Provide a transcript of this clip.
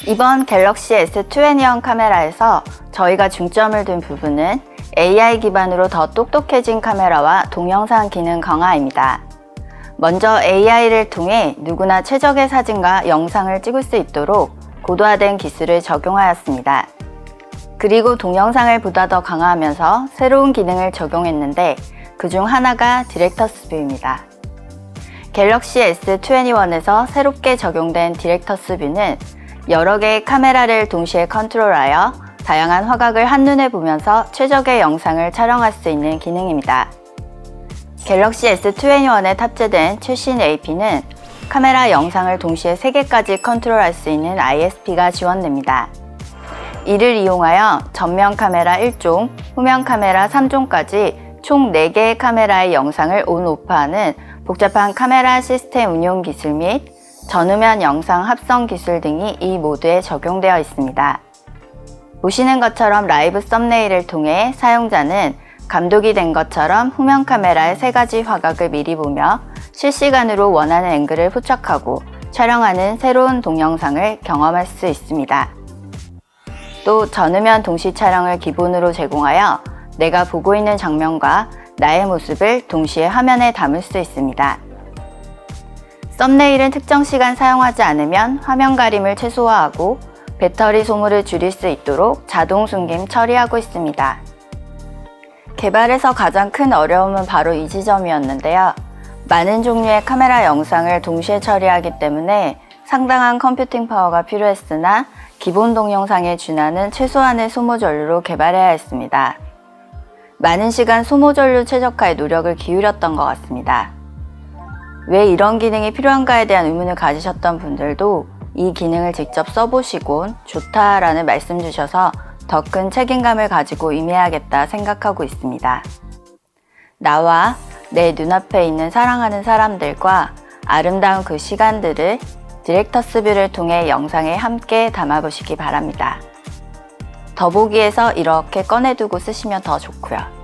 이번 갤럭시 S21 카메라에서 저희가 중점을 둔 부분은 AI 기반으로 더 똑똑해진 카메라와 동영상 기능 강화입니다. 먼저 AI를 통해 누구나 최적의 사진과 영상을 찍을 수 있도록 고도화된 기술을 적용하였습니다. 그리고 동영상을 보다 더 강화하면서 새로운 기능을 적용했는데 그중 하나가 디렉터스 뷰입니다. 갤럭시 S21에서 새롭게 적용된 디렉터스 뷰는 여러 개의 카메라를 동시에 컨트롤하여 다양한 화각을 한눈에 보면서 최적의 영상을 촬영할 수 있는 기능입니다. 갤럭시 S21에 탑재된 최신 AP는 카메라 영상을 동시에 3개까지 컨트롤할 수 있는 ISP가 지원됩니다. 이를 이용하여 전면 카메라 1종, 후면 카메라 3종까지 총 4개의 카메라의 영상을 온-오프하는 복잡한 카메라 시스템 운용 기술 및 전후면 영상 합성 기술 등이 이 모드에 적용되어 있습니다. 보시는 것처럼 라이브 썸네일을 통해 사용자는 감독이 된 것처럼 후면 카메라의 3가지 화각을 미리 보며 실시간으로 원하는 앵글을 포착하고 촬영하는 새로운 동영상을 경험할 수 있습니다. 또 전후면 동시 촬영을 기본으로 제공하여 내가 보고 있는 장면과 나의 모습을 동시에 화면에 담을 수 있습니다. 썸네일은 특정 시간 사용하지 않으면 화면 가림을 최소화하고 배터리 소모를 줄일 수 있도록 자동 숨김 처리하고 있습니다. 개발에서 가장 큰 어려움은 바로 이 지점이었는데요. 많은 종류의 카메라 영상을 동시에 처리하기 때문에 상당한 컴퓨팅 파워가 필요했으나 기본 동영상에 준하는 최소한의 소모 전류로 개발해야 했습니다. 많은 시간 소모 전류 최적화에 노력을 기울였던 것 같습니다. 왜 이런 기능이 필요한가에 대한 의문을 가지셨던 분들도 이 기능을 직접 써보시곤 좋다라는 말씀 주셔서 더 큰 책임감을 가지고 임해야겠다 생각하고 있습니다. 나와 내 눈앞에 있는 사랑하는 사람들과 아름다운 그 시간들을 디렉터스 뷰를 통해 영상에 함께 담아보시기 바랍니다. 더보기에서 이렇게 꺼내두고 쓰시면 더 좋고요.